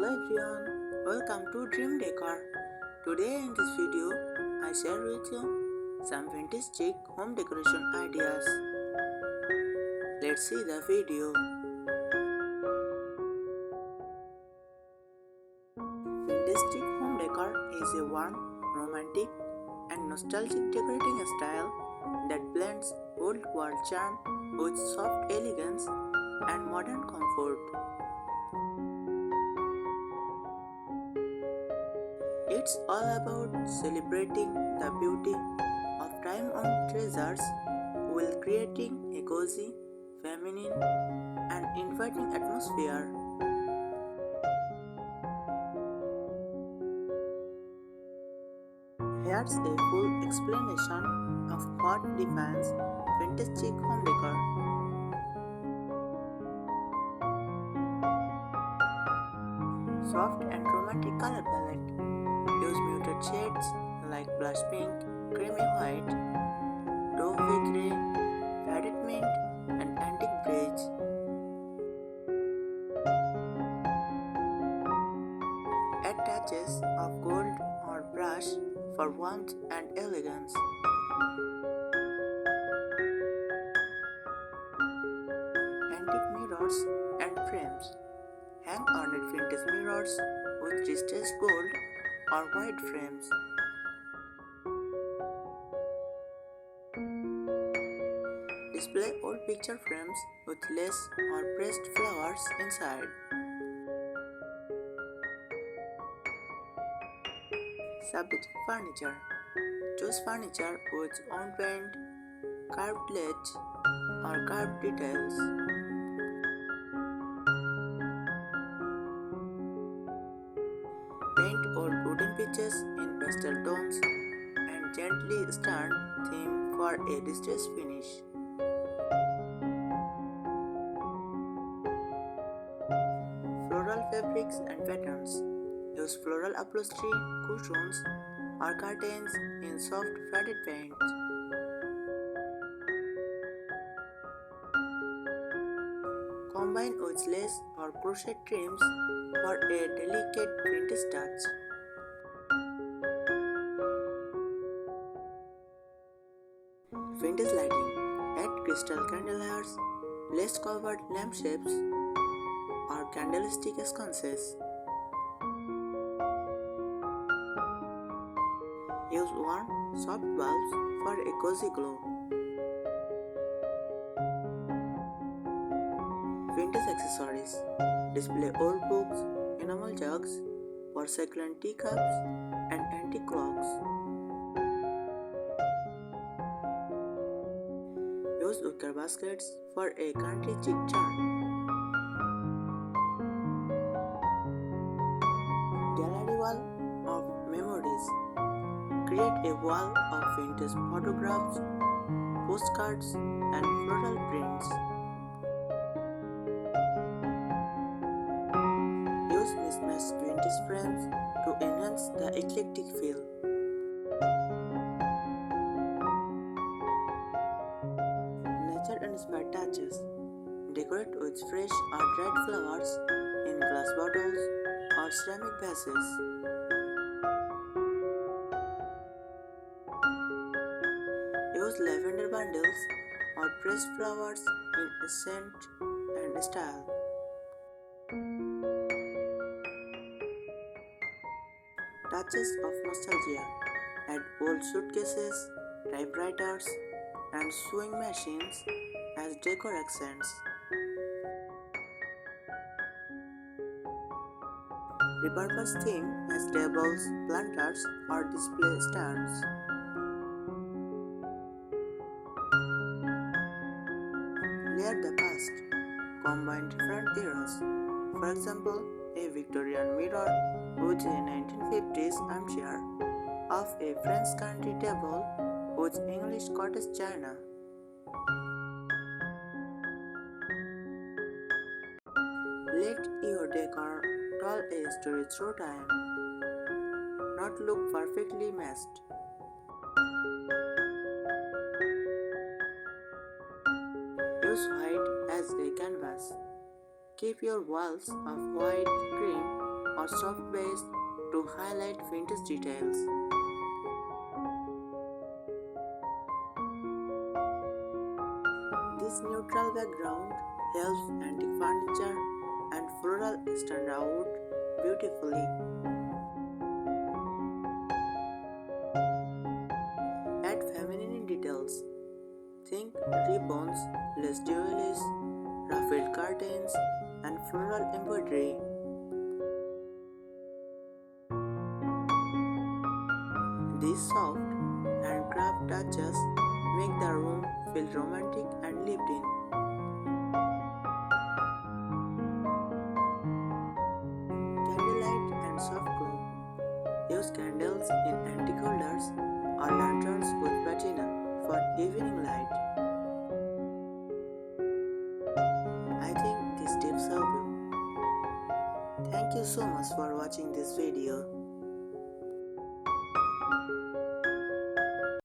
everyone, welcome to Dream Decor. Today in this video, I share with you some vintage chic home decoration ideas. Let's see the video. Vintage chic home decor is a warm, romantic, and nostalgic decorating style that blends old world charm with soft elegance and modern comfort. It's all about celebrating the beauty of time-honored treasures while creating a cozy, feminine, and inviting atmosphere. Here's a full explanation of what defines vintage chic home decor. Soft and romantic color palette. Use muted shades like blush pink, creamy white, dove grey, faded mint, and antique beige. Add touches of gold or brush for warmth and elegance. Antique mirrors and frames. Hang ornate vintage mirrors with distressed gold or white frames. Display old picture frames with lace or pressed flowers inside. Subjective furniture. Choose furniture with own paint, carved ledge, or carved details. Paint old wooden pitches in pastel tones and gently sturn theme for a distressed finish. Floral fabrics and patterns. Use floral upholstery, cushions, or curtains in soft faded paint. Combine with lace or crochet trims for a delicate vintage touch. Vintage lighting. Add crystal candeliers, lace-covered lampshades, or candlestick sconces. Use warm, soft bulbs for a cozy glow. Vintage accessories. Display old books, enamel jugs, porcelain teacups, and antique clocks. Use wicker baskets for a country chic charm. Gallery wall of memories. Create a wall of vintage photographs, postcards, and floral prints. Use mismatched vintage frames to enhance the eclectic feel. Nature-inspired touches. Decorate with fresh or dried flowers in glass bottles or ceramic vases. Use lavender bundles or pressed flowers in scent and style. Touches of nostalgia. Add old suitcases, typewriters, and sewing machines as decor accents. Repurpose theme as tables, planters, or display stands. Layer the past. Combine different eras. For example, a Victorian mirror with a 1950s armchair of a French country table with English cottage china. Let your decor tell a story through time, not look perfectly matched. Use white as a canvas. Keep your walls of white, cream, or soft base to highlight vintage details. This neutral background helps antique furniture and floral stand out beautifully. Add feminine details. Think ribbons, lace jewelries, ruffled curtains, and floral embroidery. These soft handcraft touches make the room feel romantic and lived in. Candlelight and soft glow. Use candles in antique holders or lanterns with patina for evening light. I think these tips help you. Thank you so much for watching this video.